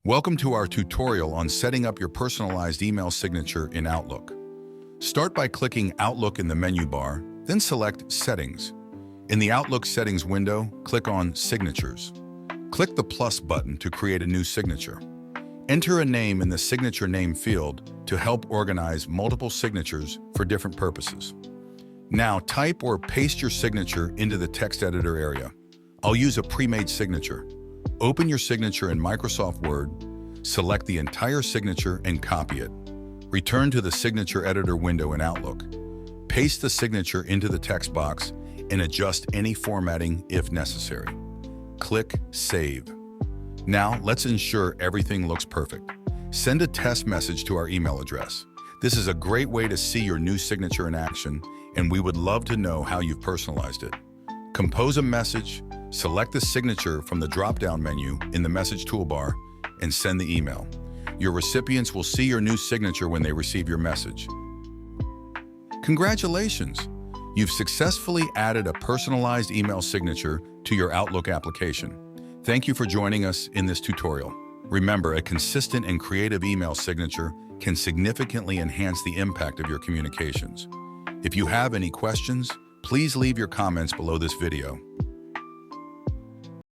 Welcome to our tutorial on setting up your personalized email signature in Outlook. Start by clicking Outlook in the menu bar, then select Settings. In the Outlook Settings window, click on Signatures. Click the plus button to create a new signature. Enter a name in the signature name field to help organize multiple signatures for different purposes. Now type or paste your signature into the text editor area. I'll use a pre-made signature. Open your signature in Microsoft Word, select the entire signature and copy it. Return to the signature editor window in Outlook. Paste the signature into the text box and adjust any formatting if necessary. Click Save. Now let's ensure everything looks perfect. Send a test message to our email address. This is a great way to see your new signature in action, and we would love to know how you've personalized it. Compose a message, select the signature from the drop-down menu in the message toolbar, and send the email. Your recipients will see your new signature when they receive your message. Congratulations! You've successfully added a personalized email signature to your Outlook application. Thank you for joining us in this tutorial. Remember, a consistent and creative email signature can significantly enhance the impact of your communications. If you have any questions, please leave your comments below this video.